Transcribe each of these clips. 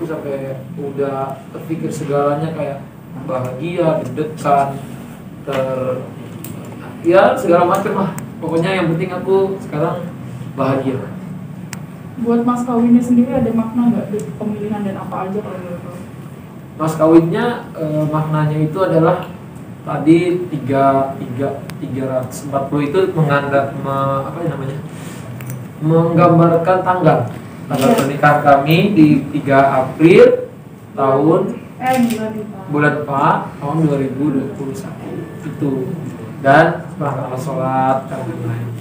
aku sampai udah terpikir segalanya kayak bahagia, deg-degan, ya segala macam lah. Pokoknya yang penting aku sekarang bahagia. Buat mas kawinnya sendiri ada makna nggak di pemilihan dan apa aja kalau menurut kamu? Mas kawinnya maknanya itu adalah tadi 340 itu menggambarkan tanggal pernikahan kami di 3 April bulan 4 tahun 2021 itu, dan setelah sholat dan lain-lain.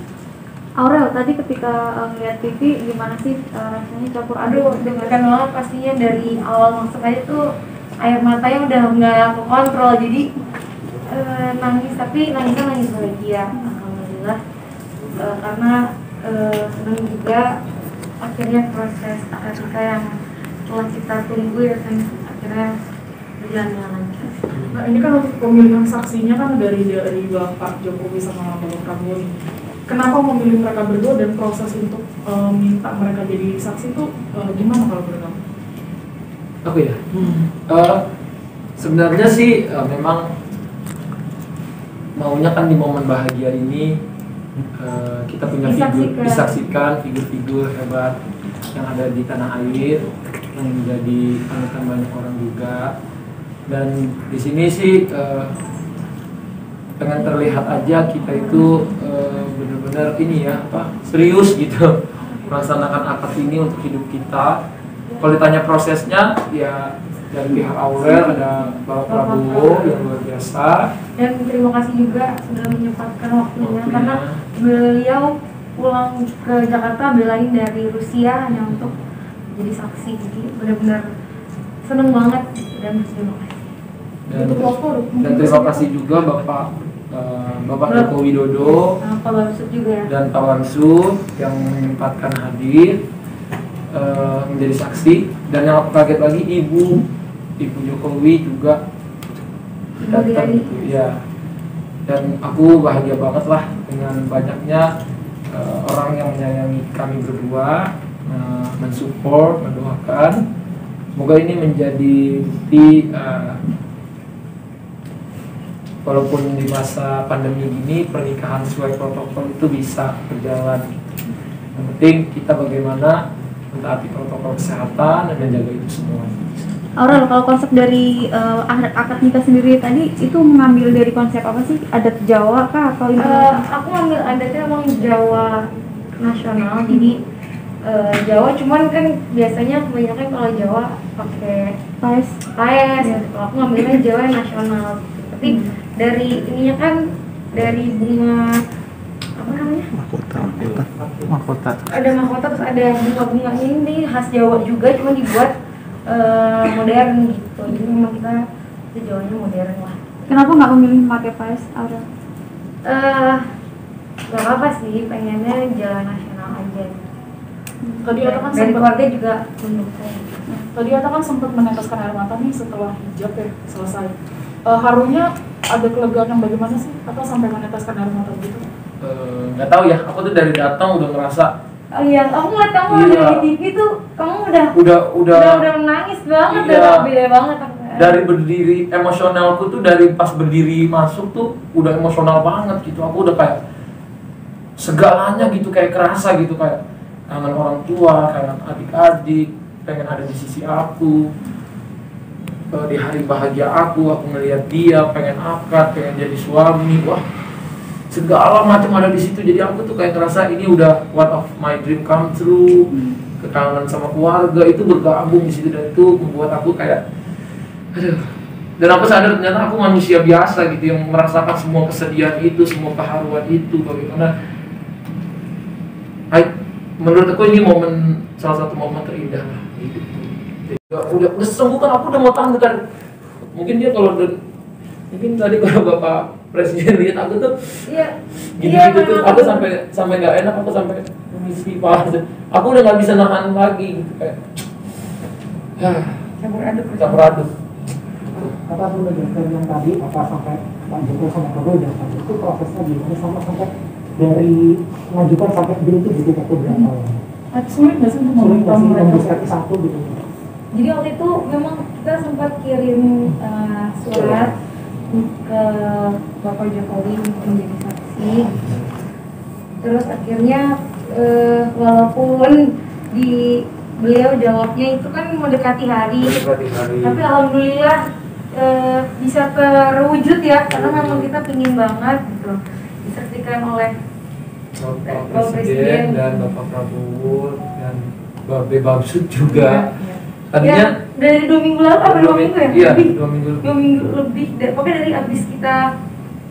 Aurel, tadi ketika ngeliat TV gimana sih rasanya campur aduk? Deg-degan banget pastinya, dari awal masuk aja tuh air matanya udah nggak kekontrol, jadi nangis, tapi nangisnya nangis bahagia, alhamdulillah. Karena senang juga akhirnya proses akad nikah yang telah kita tunggu ya kan akhirnya berjalan dengan lancar. Nah ini kan untuk pemilihan saksinya kan dari Bapak Jokowi sama Bapak Prabowo ini. Kenapa memilih mereka berdua dan proses untuk minta mereka jadi saksi itu gimana kalau menurut kamu? Aku ya? Sebenarnya sih memang maunya kan di momen bahagia ini kita punya disaksikan figur-figur hebat yang ada di tanah air yang menjadi panutan banyak orang juga. Dan di sini sih dengan terlihat aja kita itu benar-benar ini ya serius gitu melaksanakan akad ini untuk hidup kita. Kalau ditanya prosesnya ya dari pihak Aurel ada Bapak Prabowo yang luar biasa, dan terima kasih juga sudah menyempatkan waktunya karena beliau pulang ke Jakarta belain dari Rusia hanya untuk jadi saksi, jadi benar-benar seneng banget dan terima kasih. Dan terima kasih juga Bapak Joko Widodo Pak Bamsud juga ya, dan Pak Bamsud yang menyempatkan hadir menjadi saksi. Dan yang aku kaget lagi Ibu Jokowi juga datang gitu ya. Dan aku bahagia banget lah dengan banyaknya orang yang menyayangi kami berdua, mensupport, mendoakan. Semoga ini menjadi bukti walaupun di masa pandemi ini pernikahan sesuai protokol itu bisa berjalan. Yang penting kita bagaimana mentaati protokol kesehatan dan menjaga itu semua. Aurel, kalau konsep dari akad nikah sendiri tadi itu mengambil dari konsep apa sih? Adat Jawa kah atau aku ngambil adatnya emang Jawa nasional, jadi Jawa, cuman kan biasanya kebanyakan kalau Jawa pakai paes gitu. Kalau aku ngambilnya Jawa nasional, tapi dari ininya kan dari bunga apa namanya? Mahkota. Ada mahkota, terus ada bunga-bunga ini khas Jawa juga, cuma dibuat modern gitu. Jadi memang kita Jawanya modern lah. Kenapa nggak memilih pakai paes, Aurel? Gak apa sih, pengennya jalan nasional aja. Tadi Ata kan dari keluarga juga mendukung. Tadi Ata kan sempat meneteskan air mata nih setelah hijab ya selesai. Harunya ada kelegaan yang bagaimana sih? Atau sampai meneteskan air mata begitu? Nggak tahu ya, aku tuh dari datang udah ngerasa. Oh iya, aku ngeliat kamu iya, di TV tuh, kamu udah menangis banget, iya, udah beda banget. Dari berdiri, emosionalku tuh dari pas berdiri masuk tuh udah emosional banget gitu. Aku udah kayak segalanya gitu, kayak kerasa gitu, kayak kangen orang tua, kangen adik-adik, pengen ada di sisi aku. Di hari bahagia aku ngelihat dia, pengen akad, pengen jadi suami, wah segala macam ada di situ. Jadi aku tuh kayak ngerasa ini udah one of my dream come true. Kekangenan sama keluarga itu bergabung di situ, dan itu membuat aku kayak aduh. Dan aku sadar ternyata aku manusia biasa gitu yang merasakan semua kesedihan itu, semua keharuan itu. Bagaimana menurut aku ini salah satu momen terindah lah hidup. Udah sembuhkan, aku udah mau tangguh kan. Mungkin dia mungkin tadi kalau Bapak Presiden lihat aku tuh gitu tuh, aku sampai nggak enak, aku sampai misi Pak, aku udah nggak bisa nahan lagi gitu, kayak campur aduk. Kata aku udah yang tadi apa sampai Pak Jokowi sama Prabowo datang itu prosesnya gimana sampai dari mengajukan sampai beli itu butuh waktu berapa lama? Sulit nggak sih untuk membesarkan satu gitu? Jadi waktu itu memang kita sempat kirim surat ke Bapak Jokowi untuk menjadi saksi. Terus akhirnya walaupun di beliau jawabnya itu kan mendekati hari, tapi alhamdulillah bisa terwujud ya, karena memang kita pingin banget gitu disaksikan oleh Bapak Presiden dan Bapak Prabowo dan Babe Bamsud juga. Tadinya ya, dari 2 minggu lalu apa 2 minggu ya? Iya, lebih. 2 minggu. 2 minggu lebih. Pokoknya dari abis kita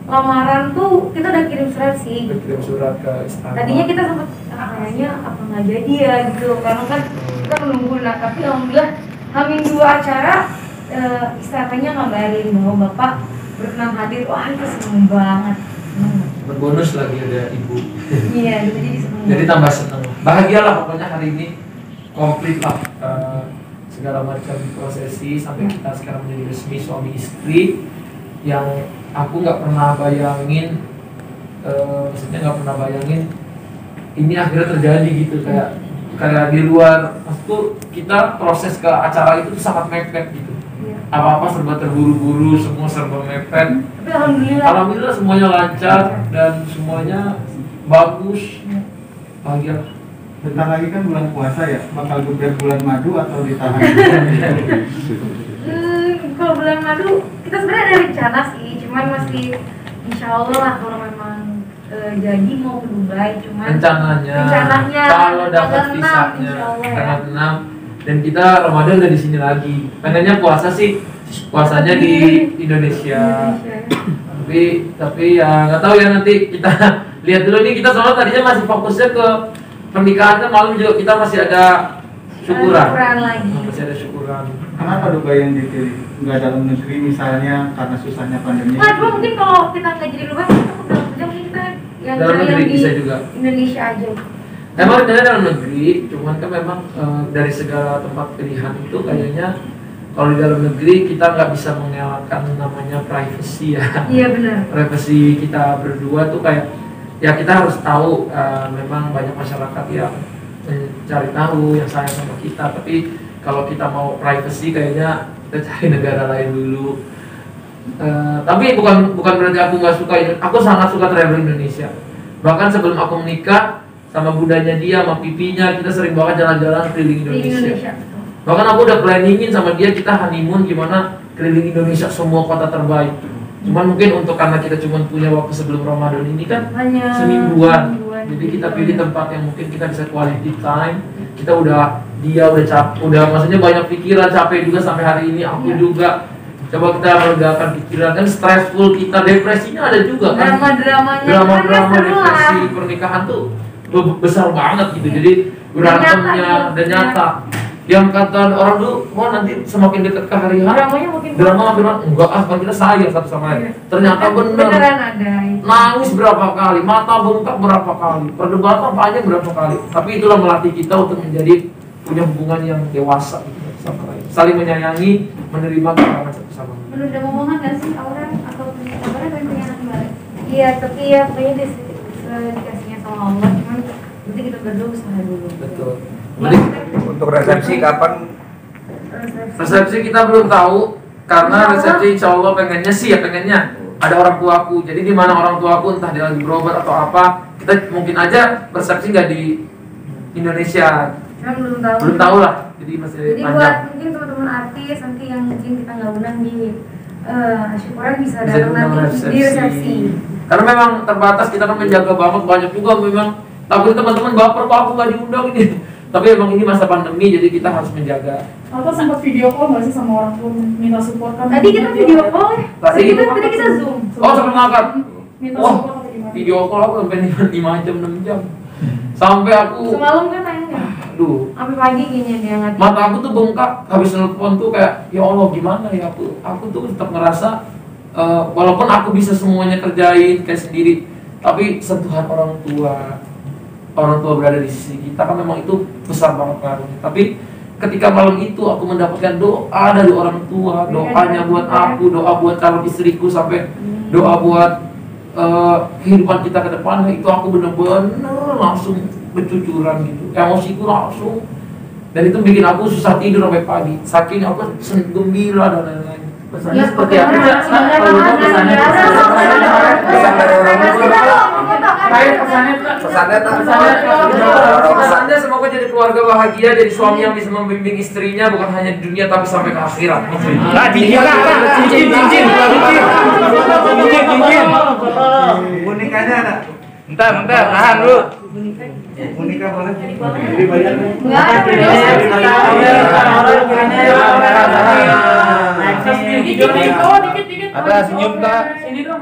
lamaran tuh kita udah kirim surat sih. Kirim surat ke istana. Tadinya kita sempat kayaknya apa nggak jadi ya gitu, karena kan kita menunggu. Nah tapi alhamdulillah Hamin 2 acara istananya ngabarin bahwa Bapak berkenan hadir. Wah itu seneng banget. Berbonus lagi ada ibu. Iya, jadi seneng. Jadi tambah seneng. Bahagialah pokoknya hari ini, komplit lah segala macam prosesi sampai kita sekarang menjadi resmi suami istri yang aku nggak pernah bayangin, maksudnya nggak pernah bayangin ini akhirnya terjadi gitu, kayak di luar, maksudku kita proses ke acara itu tuh sangat mepet gitu. Apa-apa serba terburu-buru, semua serba mepet. Tapi alhamdulillah Semuanya lancar dan semuanya bagus. Bahagia. Bentar lagi kan bulan puasa ya, bakal geber bulan madu atau ditahan? Kalau bulan madu kita sebenarnya ada rencana sih, cuman masih insya Allah lah kalau memang jadi mau ke Dubai, cuman rencananya kalau dapat tanggal 6, visanya insya Allah ya. tanggal 6 dan kita Ramadan udah di sini lagi. Pengennya puasa sih, puasanya di Indonesia. Tapi ya nggak tahu ya, nanti kita lihat dulu nih. Kita soalnya tadinya masih fokusnya ke pernikahan, kan malam juga kita masih ada syukuran lagi. Masih ada syukuran. Kenapa Dubai yang dipilih? Nggak dalam negeri misalnya karena susahnya pandemi? Nah, cuma mungkin kalau kita nggak jadi luar, kita dalam negeri, kita yang Dalam negeri di bisa juga. Indonesia aja. Emang rencananya dalam negeri, cuman kan memang dari segala tempat pilihan itu kayaknya kalau di dalam negeri kita nggak bisa mengelakkan namanya privacy ya. Iya benar. Privacy kita berdua tuh kayak ya kita harus tahu, memang banyak masyarakat yang mencari tahu, yang sayang sama kita. Tapi kalau kita mau privacy kayaknya kita cari negara lain dulu. Tapi bukan berarti aku nggak suka. Aku sangat suka travel Indonesia. Bahkan sebelum aku menikah sama bundanya dia, sama pipinya, kita sering banget jalan-jalan keliling Indonesia. Bahkan aku udah planningin sama dia kita honeymoon gimana keliling Indonesia semua kota terbaik. Cuman mungkin untuk karena kita cuma punya waktu sebelum Ramadan ini kan hanya semingguan. Jadi kita pilih tempat yang mungkin kita bisa quality time. Kita dia udah capek, maksudnya banyak pikiran, capek juga sampai hari ini, aku juga. Coba kita melegakan pikiran, kan stressful kita, depresinya ada juga kan. Drama-drama depresi pernikahan tuh besar banget gitu. Jadi berantemnya dan nyata. Yang kata orang tuh, wah nanti semakin dekat ke hari H, drama enggak kan kita sayang satu sama lain. Ternyata beneran ada. Nangis berapa kali, mata bengkak berapa kali, perdebatan panjang berapa kali. Tapi itulah melatih kita untuk menjadi punya hubungan yang dewasa gitu sama lain. Saling menyayangi, menerima kekurangan satu sama lain. Menurut ada momongan nggak sih orang atau kabarnya pengen punya anak kembali? Iya, tapi ya kayaknya dikasihnya sama Allah, cuman nanti kita berdua usaha dulu. Betul. Untuk resepsi kapan? Resepsi kita belum tahu karena resepsi insya Allah pengennya ada orang tuaku. Jadi di mana orang tuaku, entah dia lagi berobat atau apa, kita mungkin aja resepsi nggak di Indonesia. Belum tahu lah. Jadi masih Jadi panjang. buat mungkin teman-teman artis nanti yang mungkin kita nggak undang di syukuran bisa datang nanti di resepsi. Karena memang terbatas, kita kan menjaga banget, banyak juga memang takut teman-teman baper kok aku nggak diundang ini. Tapi emang ini masa pandemi, jadi kita harus menjaga. Atau sempat video call nggak sih sama orang tua minta support kan? Tadi kita video call ya? Tadi kita zoom. Oh, sampai ngangkat. Minta Wah, support atau gimana? video call aku sampai 5 jam, 6 jam. Sampai aku, Semalam kan tanya. aduh, Sampai pagi kayaknya dia nggak. mata aku tuh bengkak habis nelfon tuh kayak ya Allah gimana ya, aku tuh tetap ngerasa walaupun aku bisa semuanya kerjain kayak sendiri, tapi sentuhan orang tua berada di sisi kita kan memang itu besar banget pengaruhnya. Tapi ketika malam itu aku mendapatkan doa dari orang tua, doanya buat aku, doa buat calon istriku, sampai doa buat kehidupan kita ke depan, itu aku bener-bener langsung bercucuran gitu, emosiku langsung. Dan itu bikin aku susah tidur sampai pagi. Saking aku gembira dan lain-lain. Pesannya Ya, seperti apa? pokoknya Cak? Kalau lu pesannya Pesan dari orang tua. Kayak pesannya Kak. Pesannya tak. Pesannya semoga jadi keluarga bahagia, jadi suami yang bisa membimbing istrinya bukan hanya di dunia tapi sampai ke akhirat. Cincin. Bonekanya ada. Bentar, tahan lu. Boneka boleh. Enggak ada. Dikit, dikit, oh, dikit. Ada senyum tak? Sini dong.